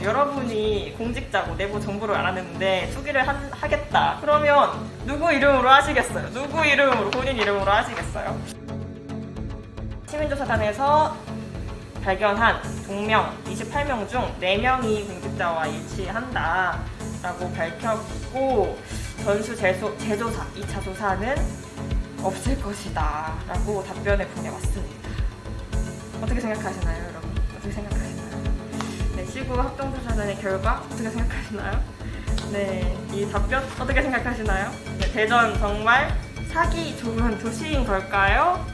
여러분이 공직자고 내부 정보를 알았는데 투기를 하겠다. 그러면 누구 이름으로 하시겠어요? 누구 이름으로, 본인 이름으로 하시겠어요? 시민조사단에서 발견한 동명 28명 중 4명이 공직자와 일치한다 라고 밝혔고, 전수 재조사 2차 조사는 없을 것이다 라고 답변을 보내왔습니다. 어떻게 생각하시나요, 여러분? 어떻게 생각하시나요? 네, 시구 합동조사단의 결과 어떻게 생각하시나요? 네, 이 답변 어떻게 생각하시나요? 네, 대전 정말 사기 좋은 도시인 걸까요?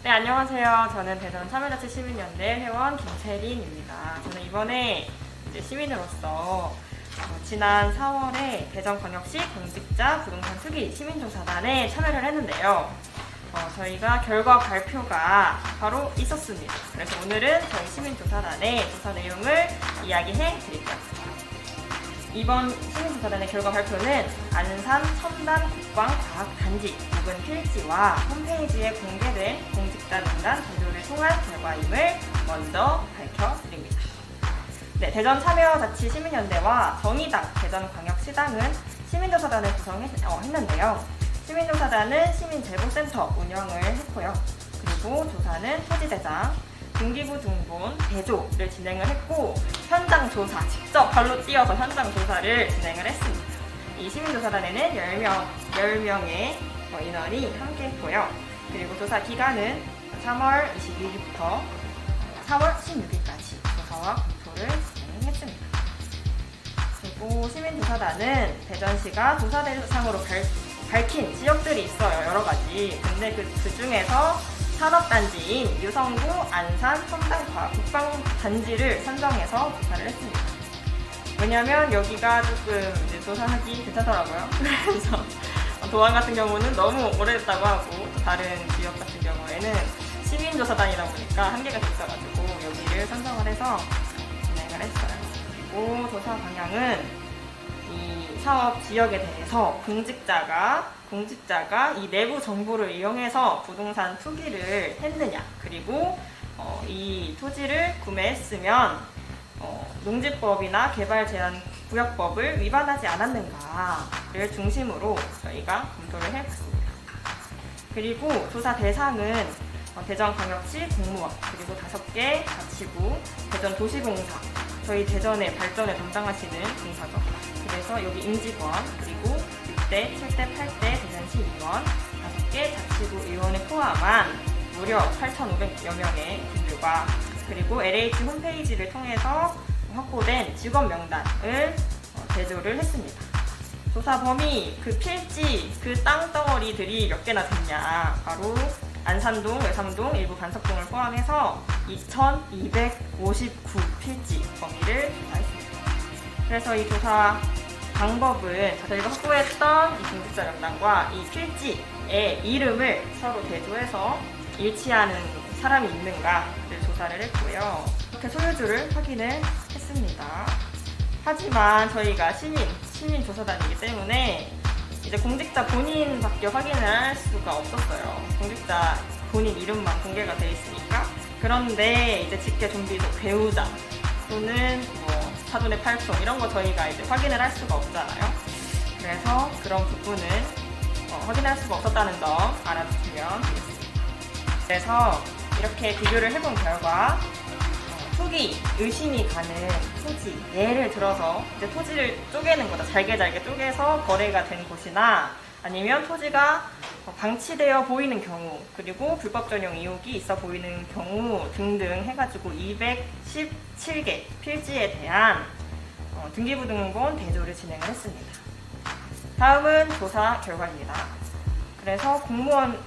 네, 안녕하세요. 저는 대전 참여자치시민연대 회원 김채린입니다. 저는 이번에 이제 시민으로서 지난 4월에 대전광역시 공직자 부동산 투기 시민조사단에 참여를 했는데요. 저희가 결과 발표가 바로 있었습니다. 그래서 오늘은 저희 시민조사단의 조사 내용을 이야기해 드릴게요. 이번 시민조사단의 결과 발표는 안산 첨단국방과학단지 혹은 필지와 홈페이지에 공개된 공직자 명단 자료를 통한 결과임을 먼저 밝혀드립니다. 네, 대전 참여자치시민연대와 정의당 대전광역시당은 시민조사단을 구성했는데요. 시민조사단은 시민제보센터 운영을 했고요. 그리고 조사는 토지대장, 등기부 등본, 대조를 진행을 했고, 현장 조사, 직접 발로 뛰어서 현장 조사를 진행을 했습니다. 이 시민조사단에는 10명의 인원이 함께 했고요. 그리고 조사 기간은 3월 22일부터 4월 16일까지 조사와 검토를 진행했습니다. 그리고 시민조사단은 대전시가 조사 대상으로 밝힌 지역들이 있어요. 여러 가지. 근데 그 중에서 산업단지인 유성구 안산 첨단국방단지를 선정해서 조사를 했습니다. 왜냐면 여기가 조금 이제 조사하기 괜찮더라고요. 그래서 도안 같은 경우는 너무 오래됐다고 하고, 다른 지역 같은 경우에는 시민조사단이다 보니까 한계가 있어가지고 여기를 선정을 해서 진행을 했어요. 그리고 조사 방향은 이 사업 지역에 대해서 공직자가 이 내부 정보를 이용해서 부동산 투기를 했느냐, 그리고 이 토지를 구매했으면 농지법이나 개발제한구역법을 위반하지 않았는가를 중심으로 저희가 검토를 해봤습니다. 그리고 조사 대상은 대전광역시 공무원, 그리고 5개 자치구, 대전도시공사, 저희 대전의 발전을 담당하시는 공사죠. 그래서 여기 임직원, 그리고 6대, 7대, 8대 대전시 의원, 5개 자치구 의원을 포함한 무려 8,500여 명의 분들과, 그리고 LH 홈페이지를 통해서 확보된 직원 명단을 제조를 했습니다. 조사 범위, 그 필지, 그 땅덩어리들이 몇 개나 됐냐, 바로 안산동, 외삼동, 일부 반석동을 포함해서 2,259 필지 범위를 조사했습니다. 그래서 이 조사 방법은 저희가 확보했던 이 공직자 명단과 이 필지의 이름을 서로 대조해서 일치하는 사람이 있는가를 조사를 했고요. 이렇게 소유주를 확인을 했습니다. 하지만 저희가 시민조사단이기 때문에 이제 공직자 본인밖에 확인을 할 수가 없었어요. 공직자 본인 이름만 공개가 돼 있으니까. 그런데 이제 직계 좀비속 배우자 또는 뭐 사돈의 팔촌 이런 거 저희가 이제 확인을 할 수가 없잖아요. 그래서 그런 부분은 확인할 수가 없었다는 점 알아주시면 되겠습니다. 그래서 이렇게 비교를 해본 결과 투기 의심이 가는 토지, 예를 들어서 이제 토지를 쪼개는 거다. 잘게 쪼개서 거래가 된 곳이나, 아니면 토지가 방치되어 보이는 경우, 그리고 불법 전용 의혹이 있어 보이는 경우 등등 해가지고 217개 필지에 대한 등기부 등본 대조를 진행을 했습니다. 다음은 조사 결과입니다. 그래서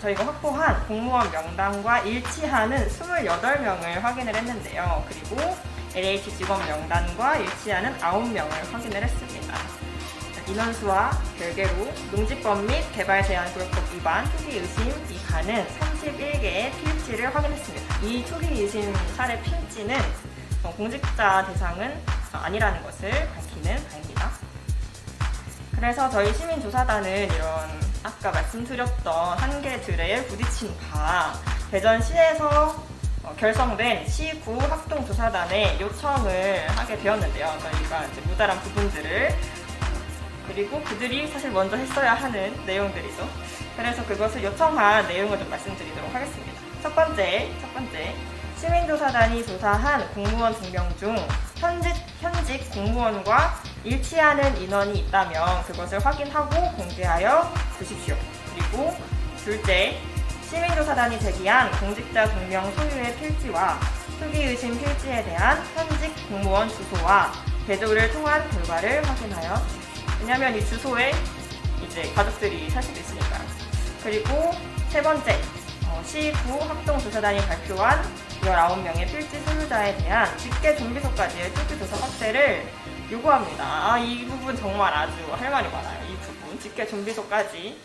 저희가 확보한 공무원 명단과 일치하는 28명을 확인을 했는데요. 그리고 LH 직원 명단과 일치하는 9명을 확인을 했습니다. 인원수와 별개로 농지법 및 개발제한구역법 위반 투기 의심이 가는 31개의 필지를 확인했습니다. 이 투기 의심 사례 필지는 공직자 대상은 아니라는 것을 밝히는 바입니다. 그래서 저희 시민조사단은 이런 아까 말씀드렸던 한계들에 부딪힌 바, 대전시에서 결성된 시구 합동조사단에 요청을 하게 되었는데요. 저희가 이제 무달한 부분들을 그리고 그들이 사실 먼저 했어야 하는 내용들이죠. 그래서 그것을 요청한 내용을 좀 말씀드리도록 하겠습니다. 첫 번째, 시민조사단이 조사한 공무원 동명 중 현직 공무원과 일치하는 인원이 있다면 그것을 확인하고 공개하여 주십시오. 그리고 둘째, 시민조사단이 제기한 공직자 동명 소유의 필지와 투기의심 필지에 대한 현직 공무원 주소와 대조를 통한 결과를 확인하여 주십시오. 왜냐하면 이 주소에 이제 가족들이 살 수도 있으니까요. 그리고 세 번째, 시구 합동조사단이 발표한 19명의 필지 소유자에 대한 직계 좀비소까지의 투기조사 확대를 요구합니다. 이 부분 정말 아주 할 말이 많아요. 이 부분, 직계 좀비소까지.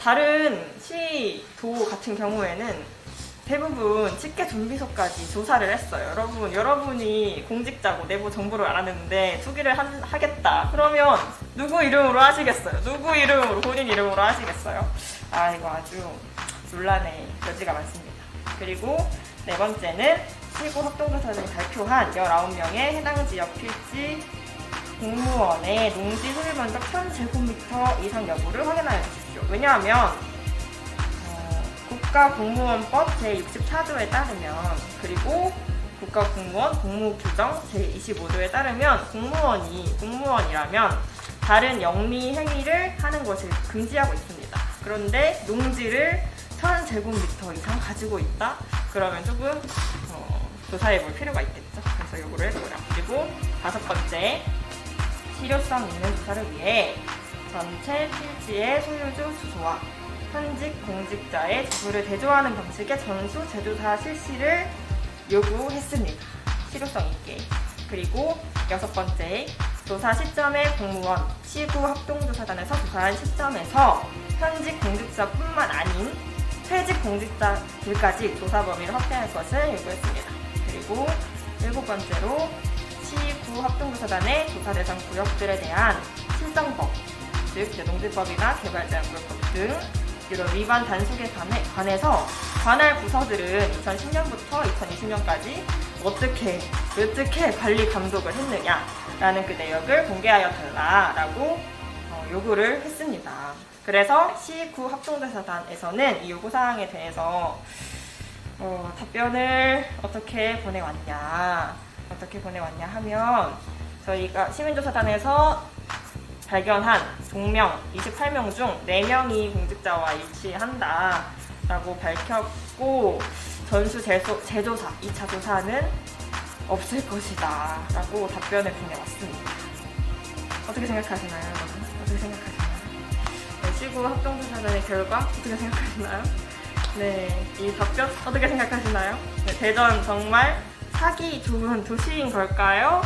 다른 시도 같은 경우에는 대부분 직계 좀비소까지 조사를 했어요. 여러분이 공직자고 내부 정보를 알았는데 투기를 하겠다. 그러면 누구 이름으로 하시겠어요? 누구 이름으로, 본인 이름으로 하시겠어요? 이거 아주 논란의 여지가 많습니다. 그리고 네 번째는 시구 합동조사단이 발표한 19명의 해당 지역 필지 공무원의 농지 소유 면적 1000제곱미터 이상 여부를 확인하여 주십시오. 왜냐하면 국가공무원법 제64조에 따르면 그리고 국가공무원 공무규정 제25조에 따르면 공무원이라면 다른 영리 행위를 하는 것을 금지하고 있습니다. 그런데 농지를 1000제곱미터 이상 가지고 있다? 그러면 조금 조사해 볼 필요가 있겠죠. 그래서 요구를 했고요. 그리고 다섯 번째, 실효성 있는 조사를 위해 전체 필지의 소유주 주소와 현직 공직자의 주소를 대조하는 방식의 전수 재조사 실시를 요구했습니다. 실효성 있게. 그리고 여섯 번째, 조사 시점에 공무원, 시구 합동조사단에서 조사한 시점에서 현직 공직자뿐만 아닌 퇴직 공직자들까지 조사 범위를 확대할 것을 요구했습니다. 그리고 일곱 번째로 시구 합동조사단의 조사 대상 구역들에 대한 실정법, 즉 농지법이나 개발제한구역법 등 이런 위반 단속에 관해서 관할 부서들은 2010년부터 2020년까지 어떻게 관리 감독을 했느냐라는 그 내역을 공개하여 달라라고 요구를 했습니다. 그래서 시구 합동조사단에서는 이 요구사항에 대해서 답변을 어떻게 보내왔냐 하면 저희가 시민조사단에서 발견한 동명 28명 중 4명이 공직자와 일치한다 라고 밝혔고 전수 재조사 2차 조사는 없을 것이다 라고 답변을 보내왔습니다. 어떻게 생각하시나요, 여러분? 어떻게 생각하시나요? 네, 시구 합동조사단의 결과 어떻게 생각하시나요? 네, 이 답변 어떻게 생각하시나요? 네, 대전 정말 살기 좋은 도시인 걸까요?